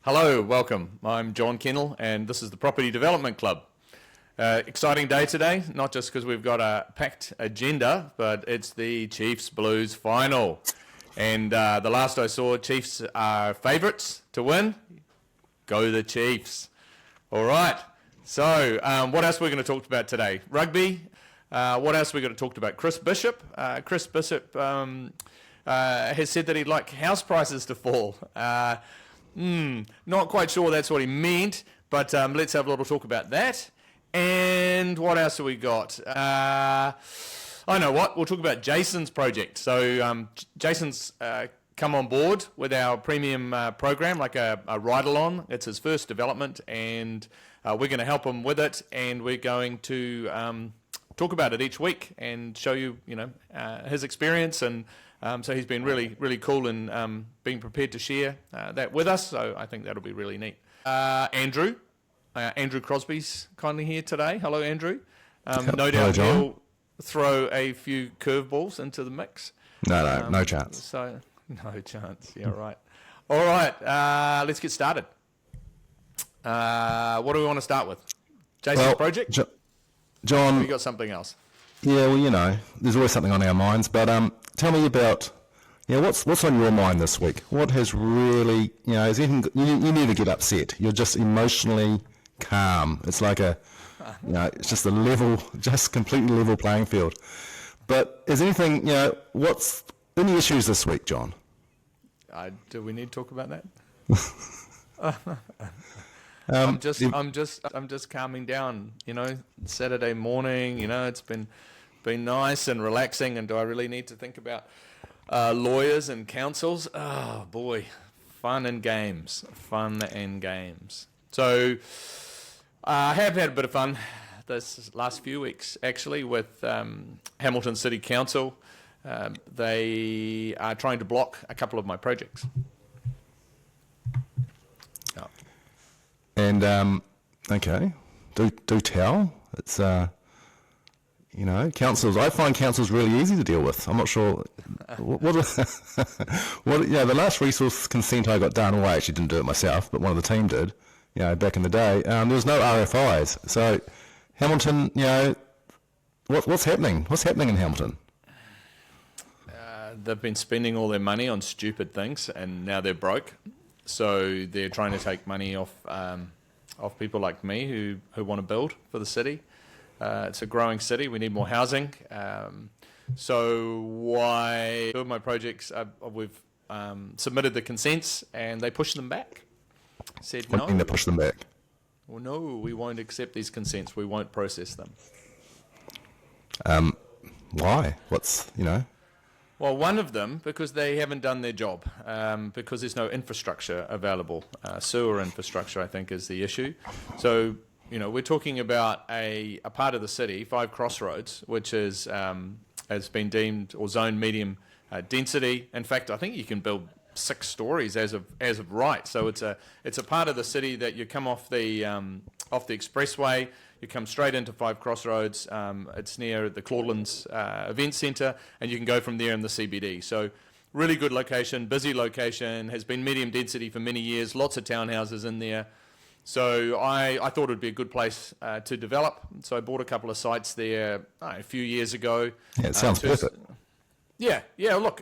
Hello, welcome. I'm John Kenel, and this is the Property Development Club. Exciting day today, not just because we've got a packed agenda, but it's the Chiefs Blues final. And the last I saw, Chiefs are favourites to win. Go the Chiefs. All right. So what else are we going to talk about today? Rugby. What else are we going to talk about? Chris Bishop. Chris Bishop has said that he'd like house prices to fall. Not quite sure that's what he meant, but let's have a little talk about that. And what else have we got? I know what, we'll talk about Jason's project. So Jason's come on board with our premium program, like a ride-along. It's his first development, and we're going to help him with it, and we're going to talk about it each week and show you, his experience. And so he's been really, really cool in being prepared to share that with us. So I think that'll be really neat. Andrew Crosby's kindly here today. Hello, Andrew. No doubt he'll throw a few curveballs into the mix. No chance. So no chance. Yeah, right. All right. Let's get started. What do we want to start with? Jason's project. John, have you got something else? Yeah, well, there's always something on our minds, but tell me about, what's on your mind this week? What has really, is anything, you never get upset. You're just emotionally calm. It's like it's just a level, just completely level playing field. But is anything, what's any issues this week, John? Do we need to talk about that? I'm just calming down. Saturday morning. It's been nice and relaxing. And do I really need to think about lawyers and councils? Oh boy, fun and games. So I have had a bit of fun this last few weeks actually with Hamilton City Council. They are trying to block a couple of my projects. And okay, do tell. It's councils. I find councils really easy to deal with. I'm not sure what the last resource consent I got done. Well, I actually didn't do it myself, but one of the team did. Back in the day, there was no RFIs. So Hamilton, what's happening? What's happening in Hamilton? They've been spending all their money on stupid things, and now they're broke. So they're trying to take money off people like me who want to build for the city. It's a growing city. We need more housing. So why build my projects? We've submitted the consents and they pushed them back. Said no. What do you mean they pushed them back? Well, no, we won't accept these consents. We won't process them. Why? Well, one of them, because they haven't done their job, because there's no infrastructure available. Sewer infrastructure, I think, is the issue. So, we're talking about a part of the city, 5 Crossroads, which has been deemed or zoned medium density. In fact, I think you can build 6 stories as of right. So it's a part of the city that you come off the expressway. You come straight into 5 Crossroads. It's near the Claudelands Event Centre, and you can go from there in the CBD. So really good location, busy location, has been medium density for many years, lots of townhouses in there. So I thought it would be a good place to develop. So I bought a couple of sites there a few years ago. Yeah, it sounds perfect. Yeah, look,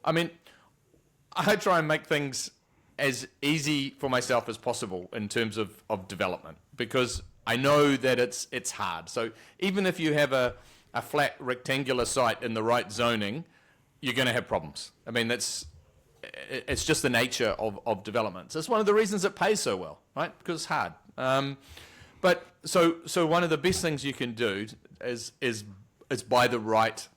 I try and make things as easy for myself as possible in terms of development, because I know that it's hard. So even if you have a flat rectangular site in the right zoning, you're going to have problems. It's just the nature of development. So it's one of the reasons it pays so well, right? Because it's hard. But so one of the best things you can do is buy the right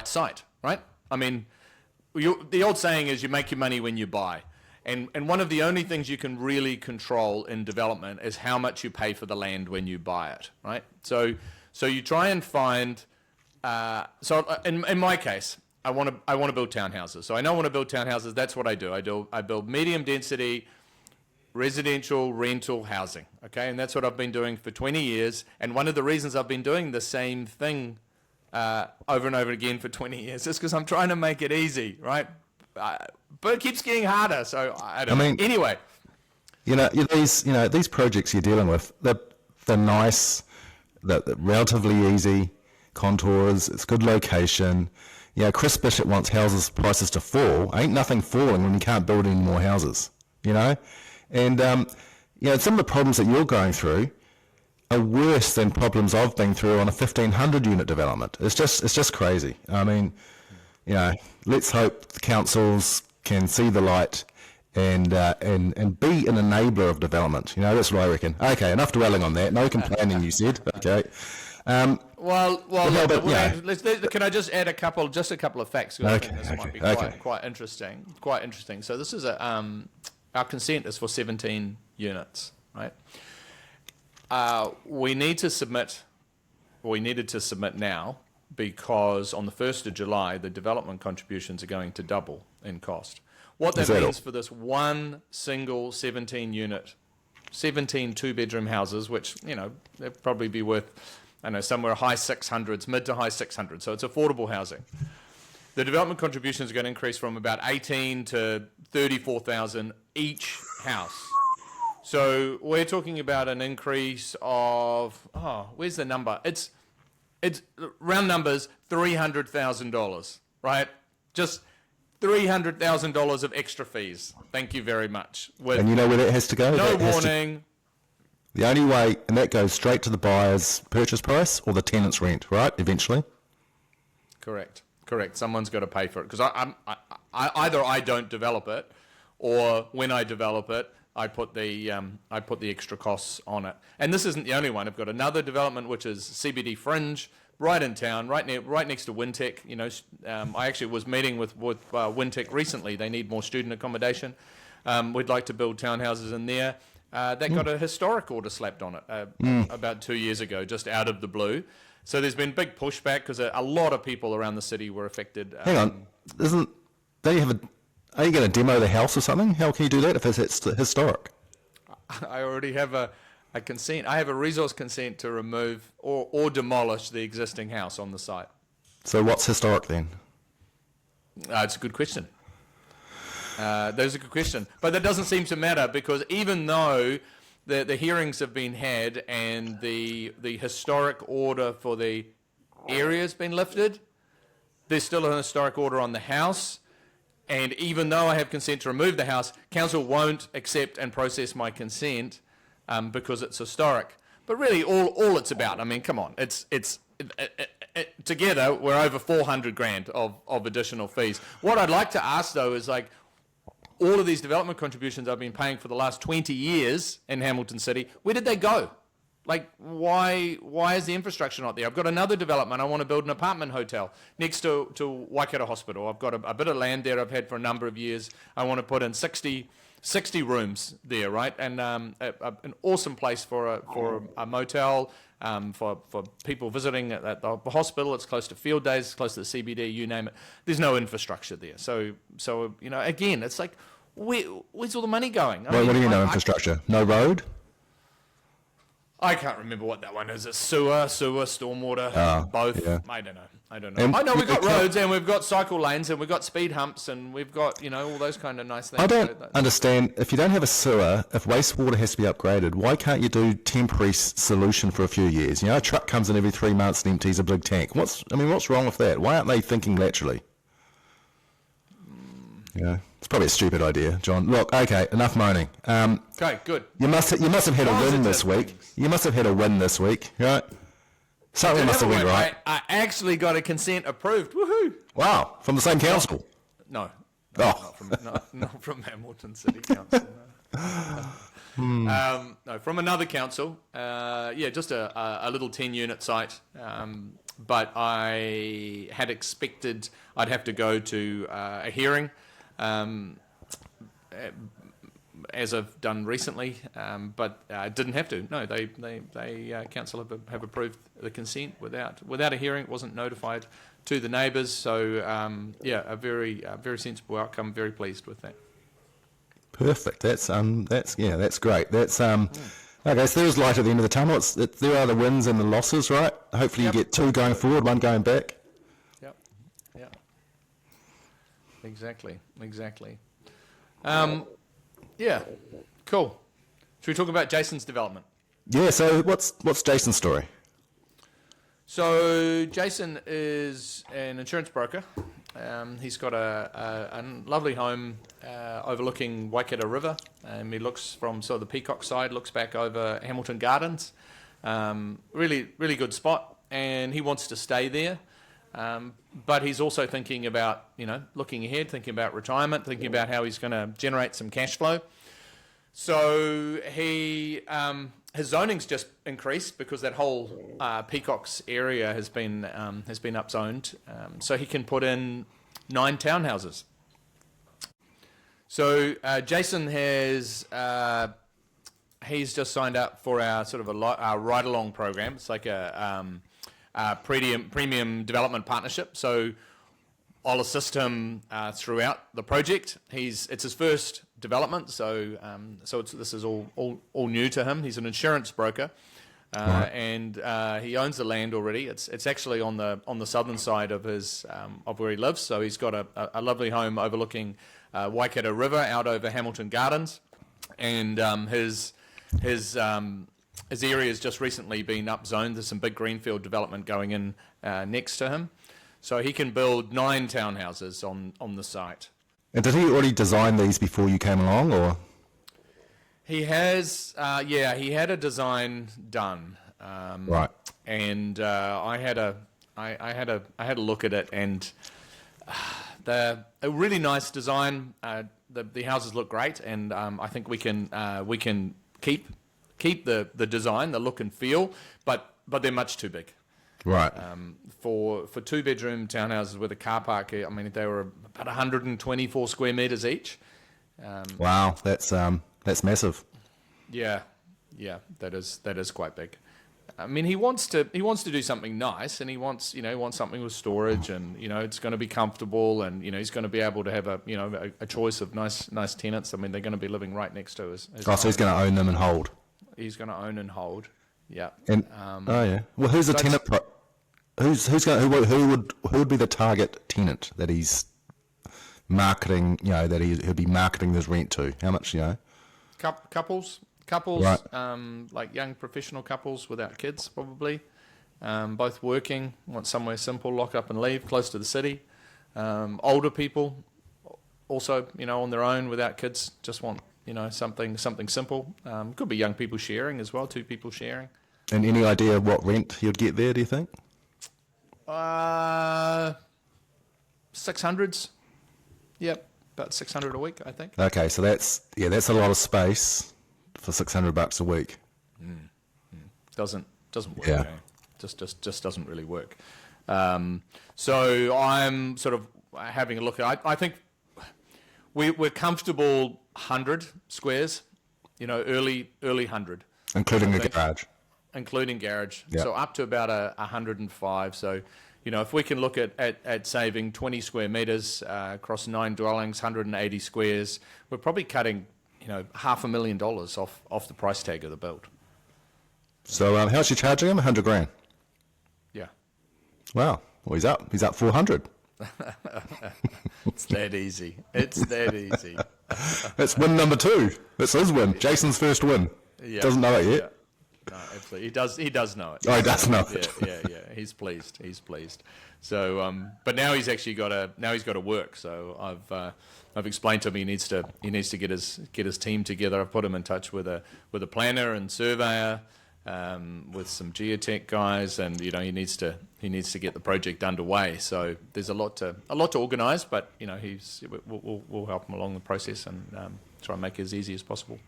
site, right? The old saying is you make your money when you buy. And one of the only things you can really control in development is how much you pay for the land when you buy it, right? So you try and find. In my case, I want to build townhouses. So I know I want to build townhouses. That's what I do. I build medium density, residential rental housing. Okay, and that's what I've been doing for 20 years. And one of the reasons I've been doing the same thing over and over again for 20 years is because I'm trying to make it easy, right? but it keeps getting harder. So I don't know. mean, Anyway. These projects you're dealing with, they're nice, they're relatively easy contours, it's good location. Chris Bishop wants houses prices to fall. Ain't nothing falling when you can't build any more houses, And, some of the problems that you're going through are worse than problems I've been through on a 1,500 unit development. It's just crazy. I mean, let's hope the councils can see the light and be an enabler of development. That's what I reckon. Okay, enough dwelling on that. No complaining, you said. Okay. Can I just add a couple of facts? I think this might be quite interesting. So this is our consent is for 17 units, right? We needed to submit now because on the 1st of July, the development contributions are going to double in cost. What that means for this one single 17 two-bedroom houses, which, they'd probably be worth, somewhere high 600s, mid to high 600s. So it's affordable housing. The development contributions are going to increase from about 18 to 34,000 each house. So we're talking about an increase of, where's the number? It's round numbers, $300,000, right? Just $300,000 of extra fees. Thank you very much. And you know where that has to go? No warning. The only way, and that goes straight to the buyer's purchase price or the tenant's rent, right? Eventually. Correct. Someone's got to pay for it because either I don't develop it, or when I develop it, I put the extra costs on it. And this isn't the only one. I've got another development which is CBD Fringe, right in town, right next to Wintec. I actually was meeting with Wintec recently. They need more student accommodation. We'd like to build townhouses in there. That got a historic order slapped on it about 2 years ago, just out of the blue. So there's been big pushback because a lot of people around the city were affected. Hang on, are you going to demo the house or something? How can you do that if it's historic? I already have a consent. I have a resource consent to remove or demolish the existing house on the site. So what's historic then? It's a good question. That's a good question. But that doesn't seem to matter because even though the hearings have been had and the historic order for the area has been lifted, there's still an historic order on the house. And even though I have consent to remove the house, council won't accept and process my consent because it's historic. But really, all it's about, come on, it's together we're over $400,000 of additional fees. What I'd like to ask though is all of these development contributions I've been paying for the last 20 years in Hamilton City, where did they go? Why is the infrastructure not there? I've got another development. I want to build an apartment hotel next to Waikato Hospital. I've got a bit of land there I've had for a number of years. I want to put in 60 rooms there, right? And an awesome place for a motel, for people visiting at the hospital. It's close to field days, it's close to the CBD, you name it. There's no infrastructure there. So again, it's where's all the money going? What do you mean no infrastructure? No road? I can't remember what that one is. It's sewer, stormwater, both. Yeah. I don't know. I know we've got roads and we've got cycle lanes and we've got speed humps and we've got, all those kind of nice things. I don't understand. If you don't have a sewer, if wastewater has to be upgraded, why can't you do temporary solution for a few years? A truck comes in every 3 months and empties a big tank. What's wrong with that? Why aren't they thinking laterally? Yeah, it's probably a stupid idea, John. Look, okay, enough moaning. Okay, good. You must have had a win this week. You must have had a win this week, right? Something must have went right. I actually got a consent approved. Woohoo! Wow, from the same council? No. Not from Hamilton City Council. No. No, from another council. Just a little 10-unit site. But I had expected I'd have to go to a hearing. As I've done recently, but didn't have to. No, they council have approved the consent without a hearing. It wasn't notified to the neighbours. So a very sensible outcome. Very pleased with that. Perfect. That's great. That's okay. So there's light at the end of the tunnel. There are the wins and the losses, right? Hopefully you get two going forward, one going back. Exactly. Yeah, cool. Should we talk about Jason's development? Yeah. So what's Jason's story? So Jason is an insurance broker. He's got a lovely home overlooking Waikato River. He looks from sort of the Peacock side, looks back over Hamilton Gardens. Really, really good spot, and he wants to stay there. But he's also thinking about, looking ahead, thinking about retirement, thinking about how he's going to generate some cash flow. So his zoning's just increased because that whole Peacocks area has been upzoned. So he can put in 9 townhouses. So Jason he's just signed up for our sort of our ride along program. It's like a premium development partnership. So I'll assist him throughout the project. It's his first development, so this is all new to him. He's an insurance broker, and he owns the land already. It's actually on the southern side of of where he lives. So he's got a lovely home overlooking Waikato River out over Hamilton Gardens, and his area has just recently been upzoned. There's some big greenfield development going in next to him, so he can build 9 townhouses on the site. And did he already design these before you came along, or? He has, he had a design done, Right. And I had a look at it, and a really nice design. The houses look great, and I think we can keep the design, the look and feel, but they're much too big. Right. For 2-bedroom townhouses with a car park, I mean, they were about 124 square meters each. Wow, that's massive. Yeah, that is quite big. I mean, he wants to do something nice, and he wants something with storage, and it's going to be comfortable, and he's going to be able to have a choice of nice tenants. I mean, they're going to be living right next to his So he's going to own them and hold. He's going to own and hold. Yeah. And well, who's the tenant? Who would be the target tenant that he's marketing? That he'll be marketing this rent to? How much? Couples, right. Like young professional couples without kids, probably. Both working, want somewhere simple, lock up and leave, close to the city. Older people, also, on their own without kids, just want something simple. Could be young people sharing as well, 2 people sharing. And any idea of what rent you'd get there, do you think? 600s. Yep, about 600 a week, I think. Okay, so that's a lot of space for $600 a week. Doesn't work. Yeah. Just doesn't really work. So I'm sort of having a look at. I think we're comfortable 100 squares. Early 100, Including a garage. Including garage. Yep. So up to about 105. So, if we can look at saving 20 square meters across 9 dwellings, 180 squares, we're probably cutting, $500,000 off the price tag of the build. So how's she charging him? $100,000. Yeah. Wow. Well, he's up 400. It's that easy. That's win number 2. That's his win. Jason's first win. Yeah. Doesn't know it yet. Yeah. No, absolutely. He does know it. Oh, he does know it. Yeah. He's pleased. So, but now he's actually got to work. So I've explained to him he needs to get his team together. I've put him in touch with a planner and surveyor, with some geotech guys, and he needs to get the project underway. So there's a lot to organise, but we'll help him along the process and try and make it as easy as possible.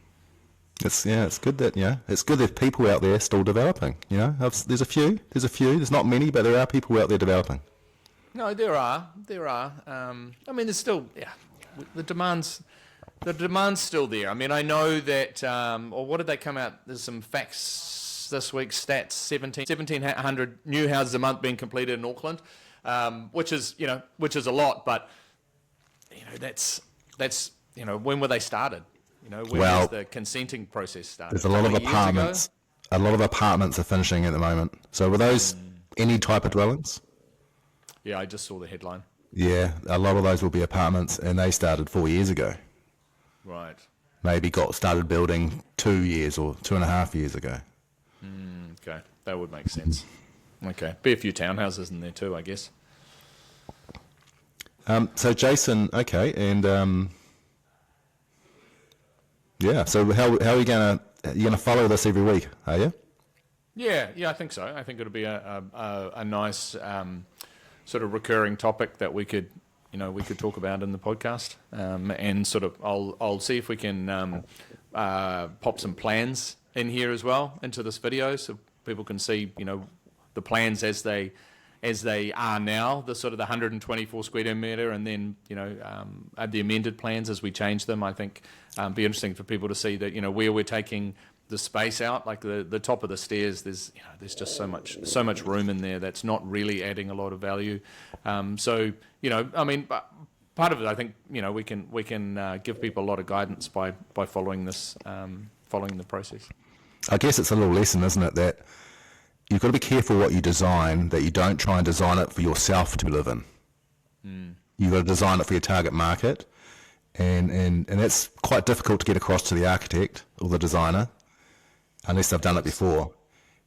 It's good that it's good there's people out there still developing. There's a few. There's not many, but there are people out there developing. No, there are. I mean, there's still the demand's still there. I mean, I know that. Or what did they come out? There's some facts this week. Stats: 1,700 new houses a month being completed in Auckland, which is a lot. But that's when were they started? When was the consenting process started? There's a lot of apartments. A lot of apartments are finishing at the moment. So were those any type of dwellings? Yeah, I just saw the headline. Yeah, a lot of those will be apartments, and they started 4 years ago. Right. Maybe started building 2 years or 2.5 years ago. Okay, that would make sense. Okay, be a few townhouses in there too, I guess. So Jason, okay, and yeah. So how are you gonna follow this every week? Are you? Yeah, I think so. I think it'll be a nice sort of recurring topic that we could talk about in the podcast, and sort of I'll see if we can pop some plans in here as well into this video, so people can see the plans as they are now, the sort of the 124 square meter, and then the amended plans as we change them. I think be interesting for people to see that where we're taking the space out, like the top of the stairs. There's just so much room in there that's not really adding a lot of value. So I mean, part of it, I think we can give people a lot of guidance by following this following the process. I guess it's a little lesson, isn't it, that you've got to be careful what you design, that you don't try and design it for yourself to live in. You've got to design it for your target market, and that's quite difficult to get across to the architect or the designer unless they've done it before.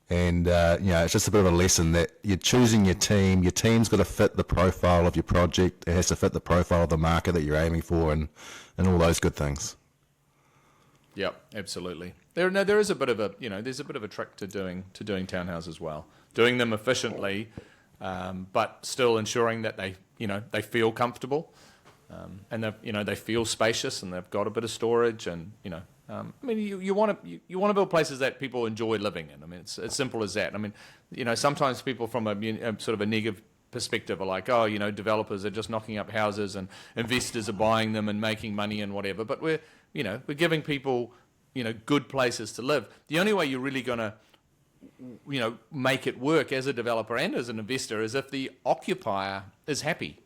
And it's just a bit of a lesson that you're choosing your team. Your team's got to fit the profile of your project. It has to fit the profile of the market that you're aiming for, and all those good things. Yep, absolutely. There is a bit of a there's a bit of a trick to doing townhouses as well, doing them efficiently, but still ensuring that they feel comfortable, and they feel spacious, and they've got a bit of storage, and I mean you want to build places that people enjoy living in. I mean it's as simple as that. I mean sometimes people from a sort of a negative perspective are like, oh, developers are just knocking up houses and investors are buying them and making money and whatever. But we're giving people, good places to live. The only way you're really going to, make it work as a developer and as an investor is if the occupier is happy.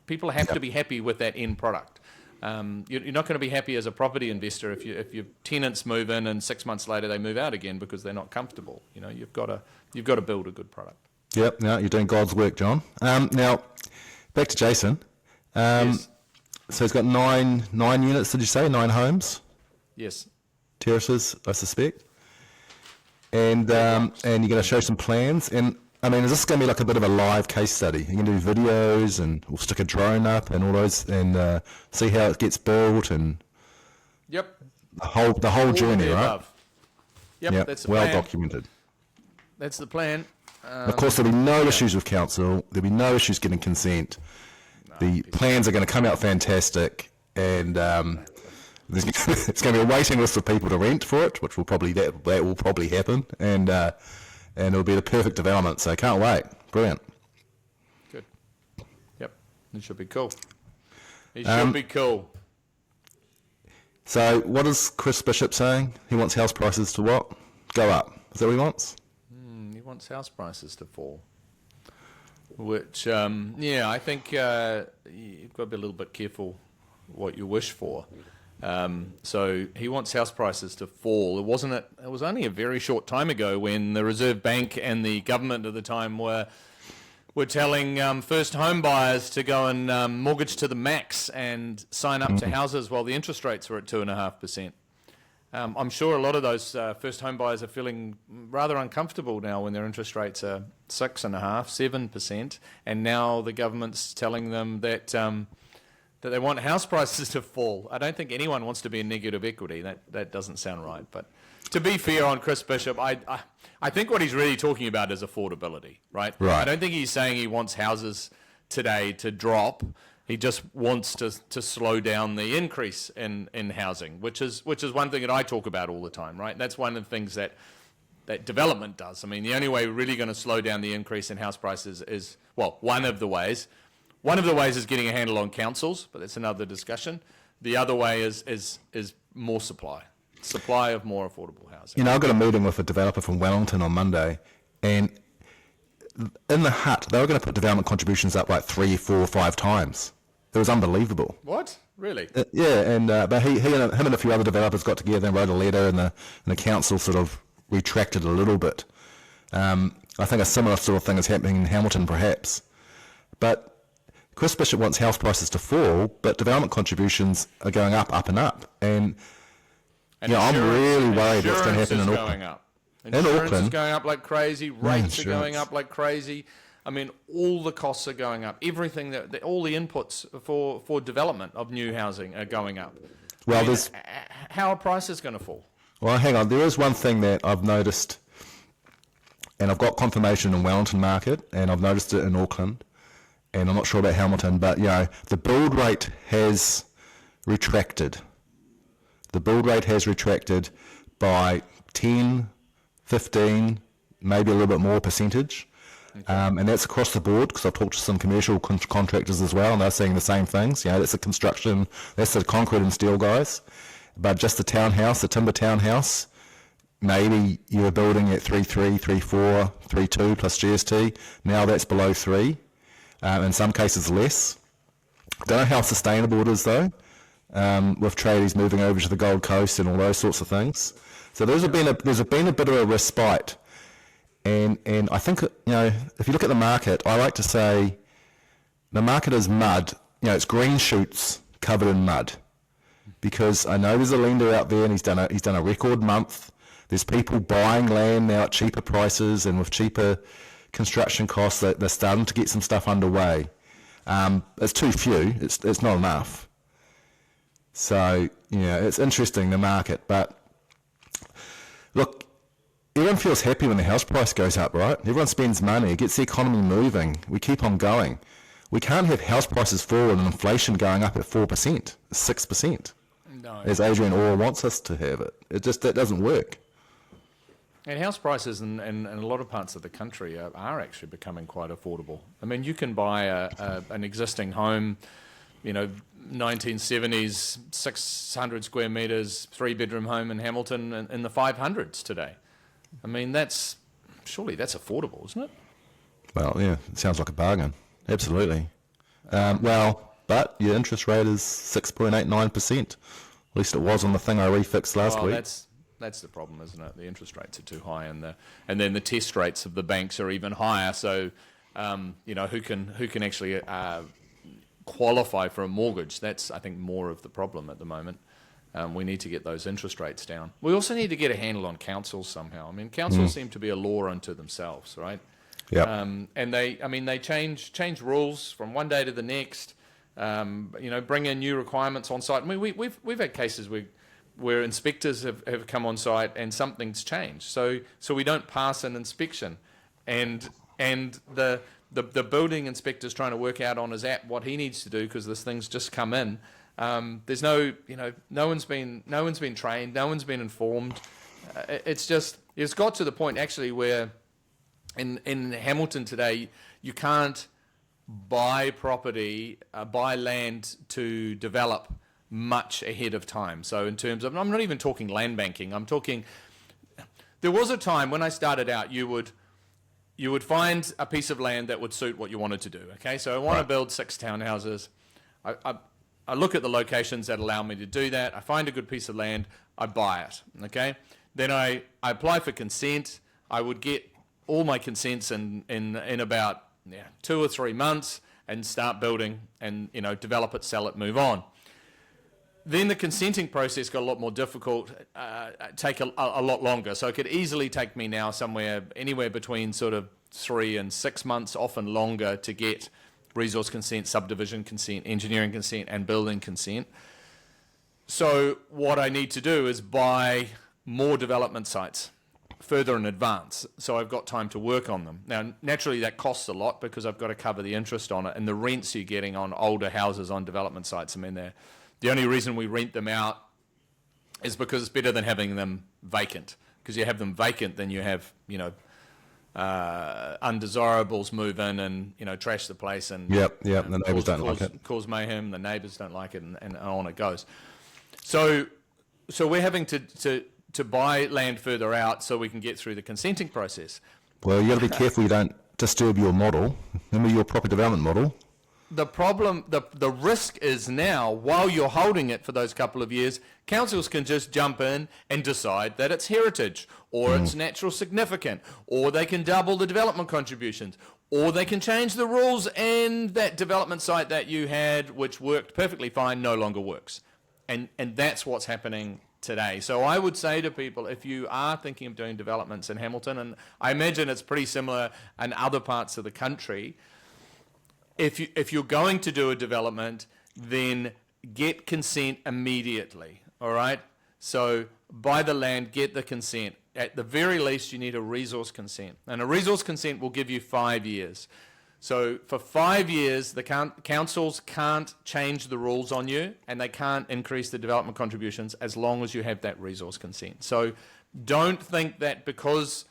People have to be happy with that end product. You're not going to be happy as a property investor if your tenants move in and 6 months later they move out again because they're not comfortable. You've got to build a good product. Yep. Now you're doing God's work, John. Now back to Jason. Yes. So he's got nine units. Did you say 9 homes? Yes. Terraces, I suspect. And you're going to show some plans. And I mean, is this going to be like a bit of a live case study? You're going to do videos, and we'll stick a drone up and all those, and see how it gets built, and Yep. the whole journey, right? Above. Yep. That's the well plan. documented. That's the plan. Of course, there'll be no issues with council. There'll be no issues getting consent. The plans are going to come out fantastic, and it's going to be a waiting list of people to rent for it, which will probably that will probably happen, and it'll be the perfect development. So can't wait. Brilliant. Good. Yep. It should be cool. It should be cool. So what is Chris Bishop saying? He wants house prices to what? Go up. Is that what he wants? He wants house prices to fall. Which, I think you've got to be a little bit careful what you wish for. So he wants house prices to fall. It was only a very short time ago when the Reserve Bank and the government at the time were telling first home buyers to go and mortgage to the max and sign up to houses while the interest rates were at 2.5%. I'm sure a lot of those first home buyers are feeling rather uncomfortable now when their interest rates are 6.5%, 7%, and now the government's telling them that that they want house prices to fall. I don't think anyone wants to be in negative equity. That doesn't sound right. But to be fair on Chris Bishop, I think what he's really talking about is affordability, right? Right. I don't think he's saying he wants houses today to drop. He just wants to slow down the increase in housing, which is one thing that I talk about all the time, right? That's one of the things that development does. I mean, the only way we're really going to slow down the increase in house prices is, well, one of the ways is getting a handle on councils, but that's another discussion. The other way is more supply of more affordable housing. I got a meeting with a developer from Wellington on Monday, and in the hut, they were going to put development contributions up like 3, 4, 5 times. It was unbelievable. What? Really? Yeah, and but him and a few other developers got together and wrote a letter, and the council sort of retracted a little bit. I think a similar sort of thing is happening in Hamilton, perhaps. But Chris Bishop wants house prices to fall, but development contributions are going up and up. And I'm really worried what's going to happen in Auckland. Insurance is going up like crazy. Rates are going up like crazy. I mean, all the costs are going up. Everything all the inputs for development of new housing are going up. Well, how are prices going to fall? Well, hang on. There is one thing that I've noticed, and I've got confirmation in Wellington market, and I've noticed it in Auckland, and I'm not sure about Hamilton, but the build rate has retracted. The build rate has retracted by 10, 15, maybe a little bit more percentage. Okay. And that's across the board, because I've talked to some commercial contractors as well, and they're saying the same things. That's the construction, that's the concrete and steel guys. But just the townhouse, the timber townhouse, maybe you were building at 3.3, 3.4, 3.2 plus GST. Now that's below 3. In some cases less. Don't know how sustainable it is though, with tradies moving over to the Gold Coast and all those sorts of things. So there's been a bit of a respite. And I think, if you look at the market, I like to say the market is mud. It's green shoots covered in mud. Because I know there's a lender out there and he's done a record month. There's people buying land now at cheaper prices and with cheaper construction costs. They're starting to get some stuff underway. It's too few. It's not enough. So, it's interesting, the market. But look, everyone feels happy when the house price goes up, right? Everyone spends money. It gets the economy moving. We keep on going. We can't have house prices fall and inflation going up at 4%, 6%, as Adrian Orr wants us to have it. That doesn't work. And house prices in a lot of parts of the country are actually becoming quite affordable. I mean, you can buy an existing home, 1970s, 600 square metres, 3-bedroom home in Hamilton in the 500s today. I mean, surely that's affordable, isn't it? Well, yeah, it sounds like a bargain. Absolutely. But your interest rate is 6.89%. At least it was on the thing I refixed last week. That's the problem, isn't it? The interest rates are too high, and then the test rates of the banks are even higher. So, who can actually qualify for a mortgage? That's, I think, more of the problem at the moment. We need to get those interest rates down. We also need to get a handle on councils somehow. I mean, councils seem to be a law unto themselves, right? Yeah. And they change rules from one day to the next. Bring in new requirements on site. I mean, we've had cases where inspectors have come on site and something's changed. So we don't pass an inspection, and the building inspector's trying to work out on his app what he needs to do because this thing's just come in. There's no one's been trained, no one's been informed. It's got to the point actually where in Hamilton today you can't buy property, buy land to develop much ahead of time. So in terms of, I'm not even talking land banking. I'm talking. There was a time when I started out, you would find a piece of land that would suit what you wanted to do. Okay, so I want to build 6 townhouses. I look at the locations that allow me to do that. I find a good piece of land. I buy it. Okay. Then I apply for consent. I would get all my consents in about 2 or 3 months and start building and develop it, sell it, move on. Then the consenting process got a lot more difficult, take a lot longer. So it could easily take me now anywhere between sort of 3 and 6 months, often longer, to get resource consent, subdivision consent, engineering consent, and building consent. So what I need to do is buy more development sites further in advance, so I've got time to work on them. Now, naturally, that costs a lot because I've got to cover the interest on it, and the rents you're getting on older houses on development sites, I mean, the only reason we rent them out is because it's better than having them vacant. Because you have them vacant, then you have, undesirables move in and trash the place and the neighbours don't like it, cause mayhem. The neighbours don't like it, and on it goes. So we're having to buy land further out so we can get through the consenting process. Well, you got to be careful you don't disturb your model. Remember your property development model. The problem, the risk is now, while you're holding it for those couple of years, councils can just jump in and decide that it's heritage, or it's natural significant, or they can double the development contributions, or they can change the rules and that development site that you had, which worked perfectly fine, no longer works. And that's what's happening today. So I would say to people, if you are thinking of doing developments in Hamilton, and I imagine it's pretty similar in other parts of the country, if you're going to do a development, then get consent immediately, all right? So buy the land, get the consent. At the very least, you need a resource consent. And a resource consent will give you 5 years. So for 5 years, the councils can't change the rules on you, and they can't increase the development contributions as long as you have that resource consent. So don't think that because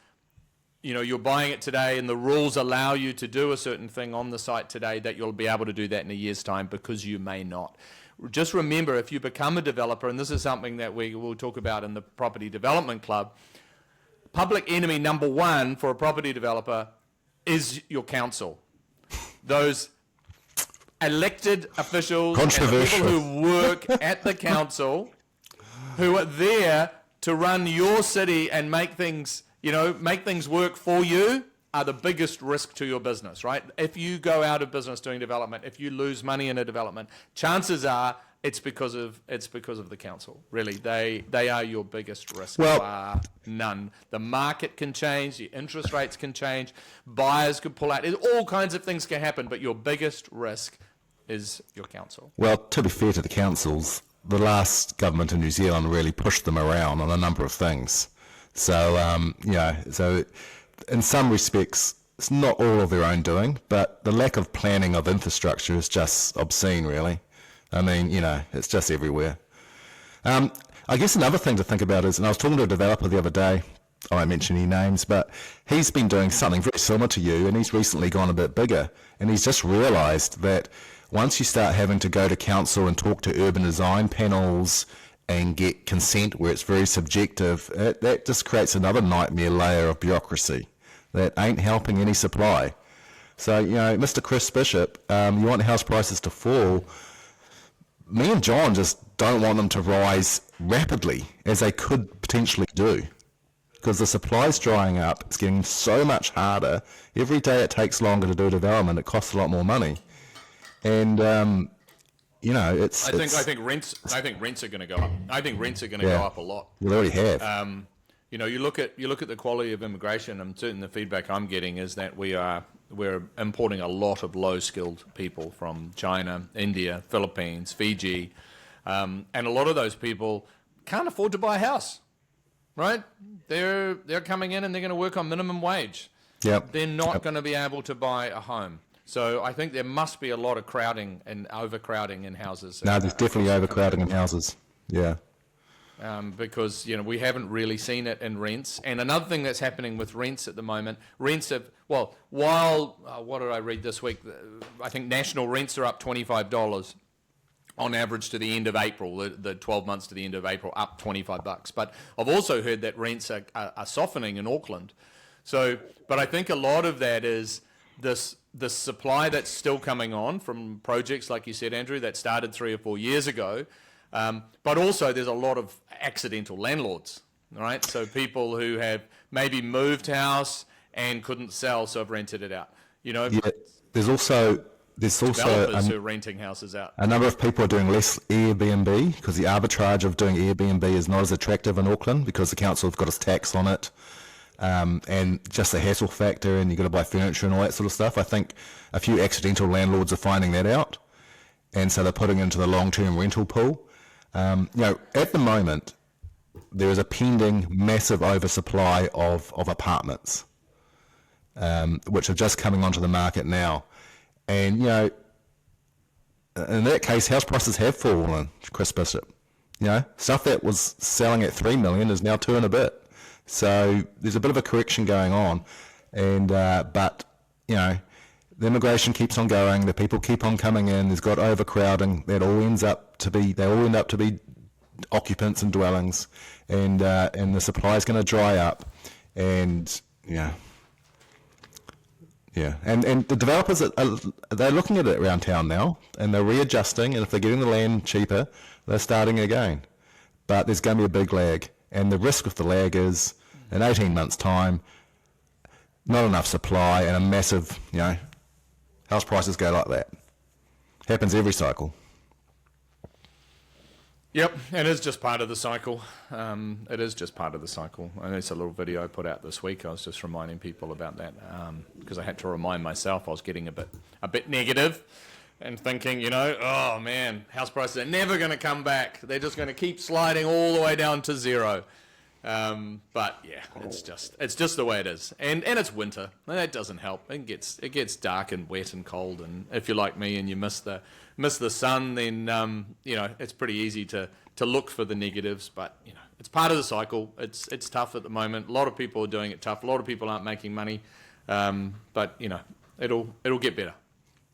you're buying it today and the rules allow you to do a certain thing on the site today that you'll be able to do that in a year's time, because you may not. Just remember, if you become a developer, and this is something that we will talk about in the Property Development Club, public enemy number one for a property developer is your council. Those elected officials and the people who work at the council, who are there to run your city and make things work for you, are the biggest risk to your business, right? If you go out of business doing development, if you lose money in a development, chances are it's because of the council. Really, they are your biggest risk. Well, none. The market can change, the interest rates can change, buyers could pull out. All kinds of things can happen, but your biggest risk is your council. Well, to be fair to the councils, the last government in New Zealand really pushed them around on a number of things. So, so in some respects, it's not all of their own doing, but the lack of planning of infrastructure is just obscene, really. I mean, it's just everywhere. I guess another thing to think about is, and I was talking to a developer the other day, I won't mention any names, but he's been doing something very similar to you, and he's recently gone a bit bigger, and he's just realised that once you start having to go to council and talk to urban design panels and get consent where it's very subjective, that just creates another nightmare layer of bureaucracy that ain't helping any supply. So, Mr. Chris Bishop, you want house prices to fall. Me and John just don't want them to rise rapidly as they could potentially do, because the supply's drying up. It's getting so much harder. Every day it takes longer to do development. It costs a lot more money, and it's. I think rents are going to go up. I think rents are going to go up a lot. We already have. You look at the quality of immigration. I'm certain the feedback I'm getting is that we're importing a lot of low-skilled people from China, India, Philippines, Fiji, and a lot of those people can't afford to buy a house, right? They're coming in and they're going to work on minimum wage. Yep. They're not going to be able to buy a home. So I think there must be a lot of crowding and overcrowding in houses. No, there's definitely overcrowding in houses. Yeah. Because we haven't really seen it in rents. And another thing that's happening with rents at the moment, rents have, what did I read this week? I think national rents are up $25 on average to the end of April, the 12 months to the end of April, up $25. But I've also heard that rents are softening in Auckland. So, but I think a lot of that is this supply that's still coming on from projects, like you said, Andrew, that started 3 or 4 years ago. But also there's a lot of accidental landlords, all right? So people who have maybe moved house and couldn't sell, so have rented it out. There's also developers who are renting houses out. A number of people are doing less Airbnb because the arbitrage of doing Airbnb is not as attractive in Auckland because the council have got a tax on it, and just the hassle factor, and you've got to buy furniture and all that sort of stuff. I think a few accidental landlords are finding that out, and so they're putting it into the long-term rental pool. At the moment, there is a pending massive oversupply of apartments, which are just coming onto the market now. And, in that case, house prices have fallen, Chris Bishop. Stuff that was selling at $3 million is now 2 and a bit. So there's a bit of a correction going on. And, but the immigration keeps on going, the people keep on coming in, there's got overcrowding, they all end up to be occupants and dwellings, and the supply is going to dry up, and and the developers they're looking at it around town now, and they're readjusting, and if they're getting the land cheaper, they're starting again. But there's going to be a big lag, and the risk of the lag is in 18 months' time, not enough supply and a massive, house prices go like that. Happens every cycle. Yep, it is just part of the cycle. It is just part of the cycle. And it's a little video I put out this week. I was just reminding people about that because I had to remind myself I was getting a bit negative and thinking, oh man, house prices are never going to come back. They're just going to keep sliding all the way down to zero. But yeah, it's just the way it is. And it's winter. And that doesn't help. It gets dark and wet and cold. And if you're like me and you miss the sun, then it's pretty easy to look for the negatives. But it's part of the cycle. It's tough at the moment. A lot of people are doing it tough. A lot of people aren't making money. But it'll get better.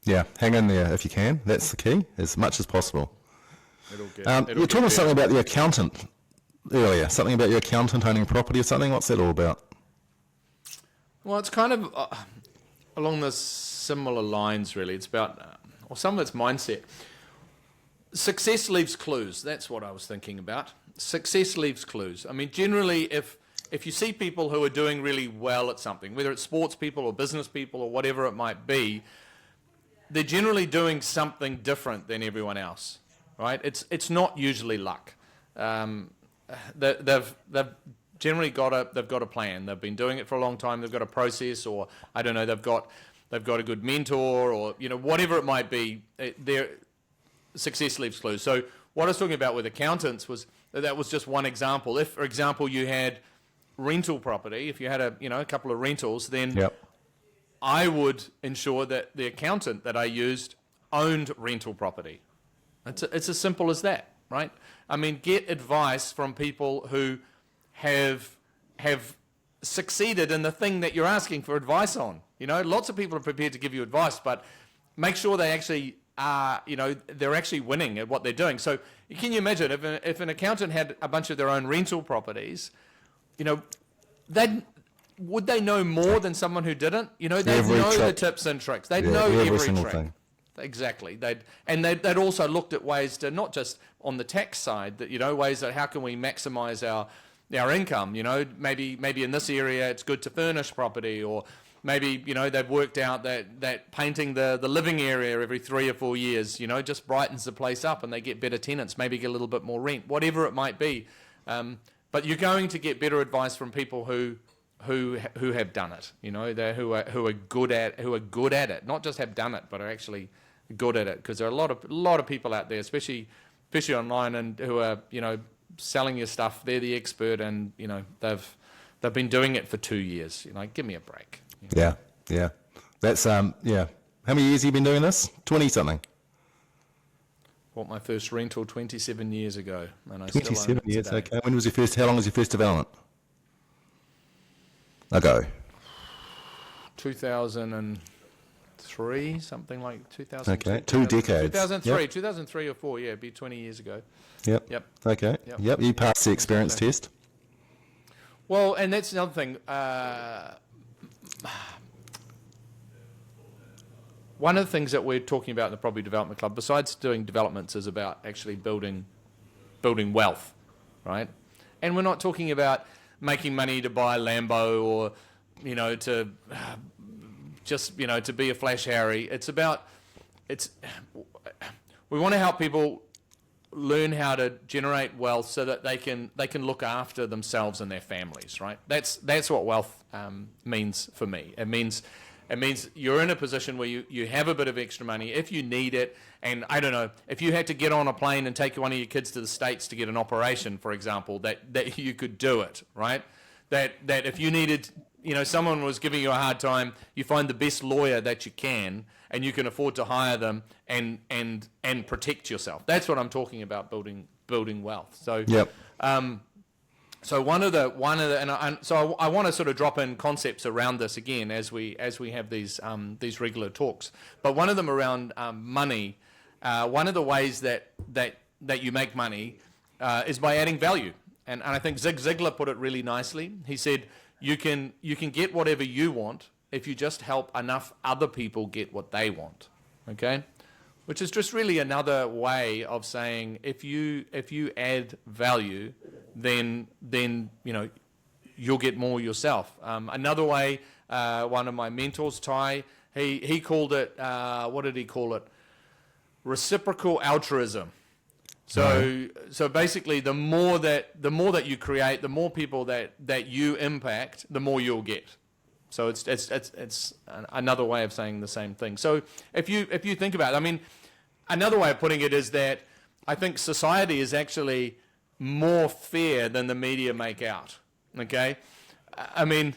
Yeah, hang in there if you can. That's the key, as much as possible. You're talking something about the accountant earlier. Something about your accountant owning property or something. What's that all about? Well, it's kind of along the similar lines, really. It's about, or some of it's mindset. Success leaves clues. That's what I was thinking about. Success leaves clues. I mean, generally, if you see people who are doing really well at something, whether it's sports people or business people or whatever it might be, they're generally doing something different than everyone else, right? It's not usually luck. They've generally got a plan. They've been doing it for a long time. They've got a process, or I don't know. They've got a good mentor, or whatever it might be. Their success leaves clues. So what I was talking about with accountants was that was just one example. If, for example, you had rental property, if you had a couple of rentals, then Yep. I would ensure that the accountant that I used owned rental property. It's as simple as that, right? I mean, get advice from people who have succeeded in the thing that you're asking for advice on. Lots of people are prepared to give you advice, but make sure they actually are, they're actually winning at what they're doing. So can you imagine if an accountant had a bunch of their own rental properties, would they know more than someone who didn't? They'd know the tips and tricks. They'd know every single trick. thing. Exactly. They'd also looked at ways to, not just on the tax side, that ways that how can we maximize our income. Maybe in this area it's good to furnish property, or maybe they've worked out that painting the living area every 3 or 4 years just brightens the place up, and they get better tenants, maybe get a little bit more rent, whatever it might be. But you're going to get better advice from people who have done it, who are good at it, not just have done it, but are actually good at it. Because there are a lot of people out there, especially online, and who are selling your stuff. They're the expert, and they've been doing it for 2 years. Give me a break. Yeah. That's yeah. How many years have you been doing this? 20 something. Bought my first rental 27 years ago, and I 27 still own it years. today. Okay. When was your first? How long was your first development? Ago. 2003, something like 2000. Okay, 2 decades. 2003, Yep. 2003 or 4, yeah, it'd be 20 years ago. Yep. Okay. Yep. You passed the experience test. Well, and that's another thing. One of the things that we're talking about in the Property Development Club, besides doing developments, is about actually building wealth, right? And we're not talking about making money to buy a Lambo, or to just to be a flash Harry. We want to help people learn how to generate wealth so that they can look after themselves and their families, right? That's what wealth means for me. It means you're in a position where you have a bit of extra money if you need it. And I don't know, if you had to get on a plane and take one of your kids to the States to get an operation, for example, that you could do it, right? That if you needed, someone was giving you a hard time, you find the best lawyer that you can, and you can afford to hire them and protect yourself. That's what I'm talking about, building wealth. So Yep. So so I want to sort of drop in concepts around this again as we have these regular talks. But one of them around money. One of the ways that you make money is by adding value. And I think Zig Ziglar put it really nicely. He said, you can get whatever you want if you just help enough other people get what they want. Okay? Which is just really another way of saying if you add value, then you'll get more yourself. Another way one of my mentors, Ty, he called it, what did he call it? Reciprocal altruism. So basically, the more that you create, the more people that you impact, the more you'll get. So it's another way of saying the same thing. So if you think about it, I mean, another way of putting it is that I think society is actually more fair than the media make out. Okay, I mean,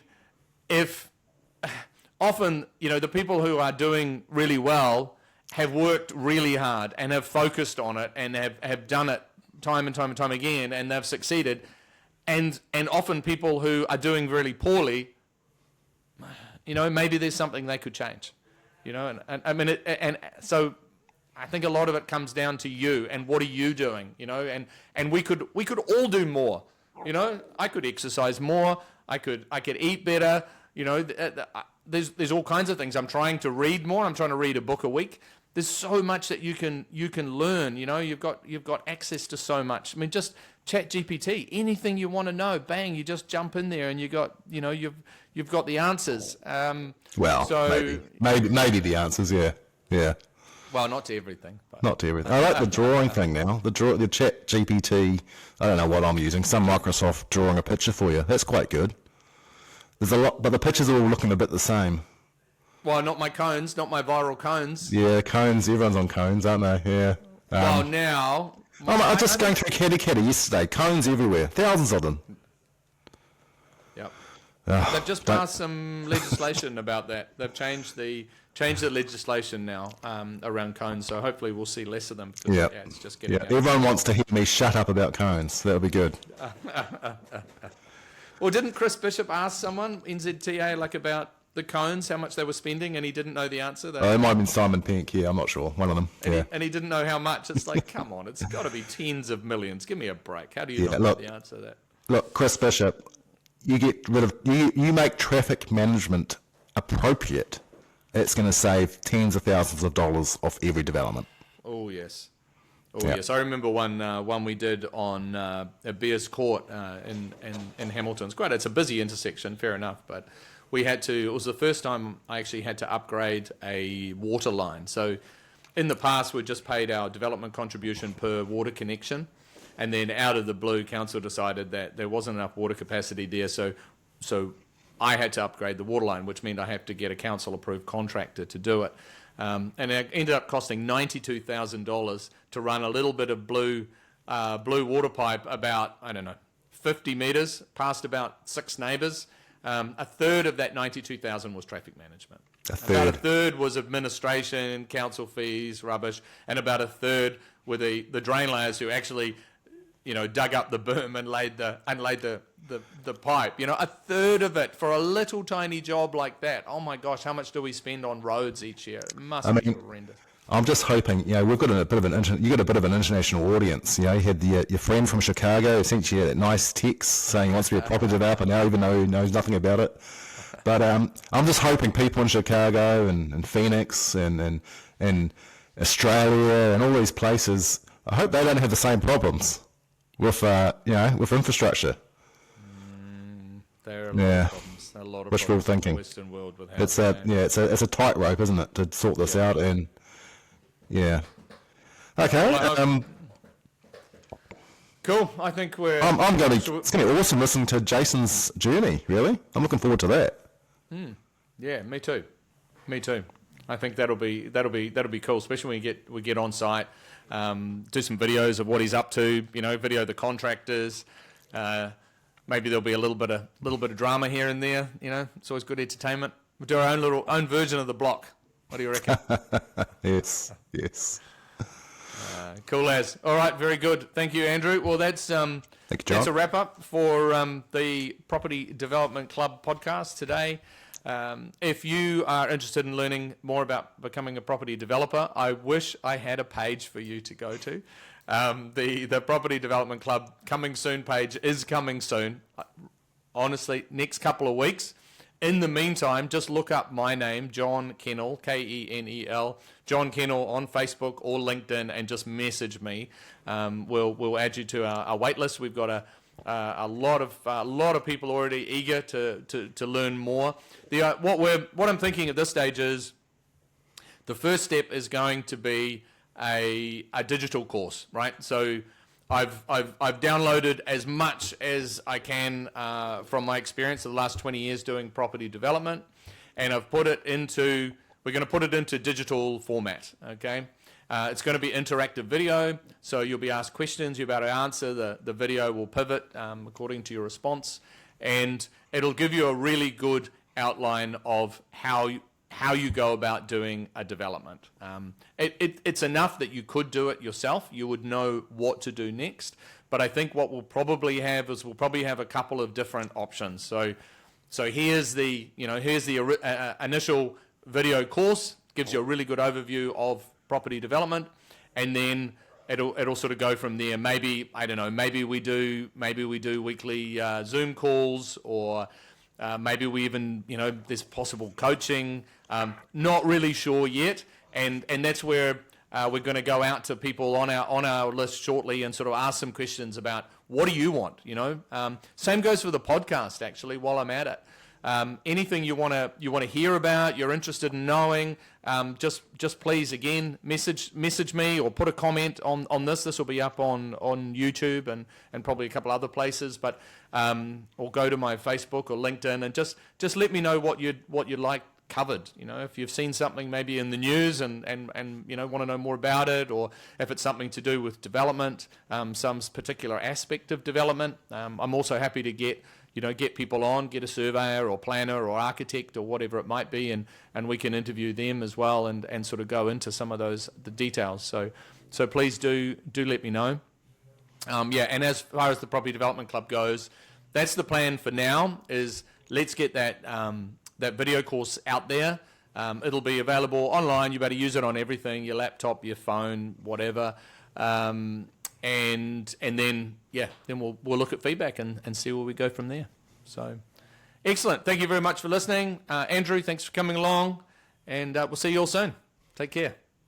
if often the people who are doing really well have worked really hard and have focused on it and have done it time and time and time again, and they've succeeded, and often people who are doing really poorly, maybe there's something they could change, and I mean, and so I think a lot of it comes down to you and what are you doing, and we could all do more, I could exercise more, I could eat better, there's all kinds of things. I'm trying to read more. I'm trying to read a book a week. There's so much that you can learn. You've got access to so much. I mean, just Chat GPT, anything you want to know, bang, you just jump in there and you've got the answers. Well, so, maybe the answers, yeah. Well, not to everything. But. Not to everything. I like the drawing thing now. The Chat GPT. I don't know what I'm using. Some Microsoft drawing a picture for you. That's quite good. There's a lot, but the pictures are all looking a bit the same. Well, not my cones, not my viral cones. Yeah, cones. Everyone's on cones, aren't they? Yeah. Well, now... I was just going through Kitty yesterday. Cones everywhere. Thousands of them. Yep. They've just passed some legislation about that. They've changed the legislation now around cones, so hopefully we'll see less of them. Yeah. It's just getting out. Everyone wants to hear me shut up about cones. That'll be good. Well, didn't Chris Bishop ask someone, NZTA, about the cones, how much they were spending, and he didn't know the answer? It might have been Simon Pink, I'm not sure. One of them, and he didn't know how much. It's like, come on, it's got to be tens of millions. Give me a break. How do you not know the answer to that? Look, Chris Bishop, you get rid of, you make traffic management appropriate. It's going to save tens of thousands of dollars off every development. Oh, yes. Yes, I remember one we did on Beers Court in Hamilton. It's great. It's a busy intersection, fair enough, but we had to. It was the first time I actually had to upgrade a water line. So, in the past, we just paid our development contribution per water connection, and then out of the blue, council decided that there wasn't enough water capacity there. So I had to upgrade the water line, which meant I had to get a council-approved contractor to do it. And it ended up costing $92,000 to run a little bit of blue water pipe about, 50 metres past about 6 neighbours. A third of that $92,000 was traffic management. About a third was administration, council fees, rubbish, and about a third were the drain layers who actually, dug up the berm and laid the pipe. A third of it for a little tiny job like that. Oh my gosh, how much do we spend on roads each year? It must be horrendous. I'm just hoping, we've got a bit of an international audience. You had your friend from Chicago who sent you that nice text saying he wants to be a property developer now, even though he knows nothing about it. But I'm just hoping people in Chicago and Phoenix and Australia and all these places, I hope they don't have the same problems with infrastructure. There are a lot of wishful problems thinking. in the Western world with It's a tightrope, isn't it, to sort this out and. Yeah. Okay. Cool. I think we're. It's going to be awesome listening to Jason's journey. Really, I'm looking forward to that. Yeah, me too. I think that'll be cool, especially when we get on site, do some videos of what he's up to. Video the contractors. Maybe there'll be a little bit of drama here and there. It's always good entertainment. We'll do our own version of the block. What do you reckon? Yes. Cool as. All right, very good. Thank you, Andrew. Well, that's a wrap up for the Property Development Club podcast today. If you are interested in learning more about becoming a property developer, I wish I had a page for you to go to. The Property Development Club Coming Soon page is coming soon. Honestly, next couple of weeks. In the meantime, just look up my name, John Kenel, Kenel, John Kenel on Facebook or LinkedIn, and just message me. We'll add you to our wait list. We've got a lot of people already eager to learn more. What I'm thinking at this stage is the first step is going to be a digital course, right? So I've downloaded as much as I can from my experience of the last 20 years doing property development, and I've put it into, we're going to put it into digital format, okay? It's going to be interactive video, so you'll be asked questions, you'll be able to answer, the video will pivot according to your response, and it'll give you a really good outline of how you go about doing a development. It's enough that you could do it yourself, you would know what to do next, but I think what we'll probably have is we'll probably have a couple of different options. So here's the initial video course, gives you a really good overview of property development, and then it'll sort of go from there. Maybe, I don't know, maybe we do weekly Zoom calls, or maybe we even, there's possible coaching. Not really sure yet, and that's where we're going to go out to people on our list shortly and sort of ask some questions about what do you want. Same goes for the podcast, actually. While I'm at it, anything you want to hear about, you're interested in knowing, just please again message me or put a comment on this. This will be up on YouTube and probably a couple other places, but or go to my Facebook or LinkedIn and just let me know what you'd like covered. If you've seen something maybe in the news and want to know more about it, or if it's something to do with development, some particular aspect of development, I'm also happy to get people on, get a surveyor or planner or architect or whatever it might be, and we can interview them as well and sort of go into some of the details. So please do let me know. And as far as the Property Development Club goes, that's the plan for now, is let's get that video course out there. It'll be available online. You better use it on everything, your laptop, your phone, whatever. And then we'll look at feedback and see where we go from there. So excellent. Thank you very much for listening. Andrew, thanks for coming along, and we'll see you all soon. Take care.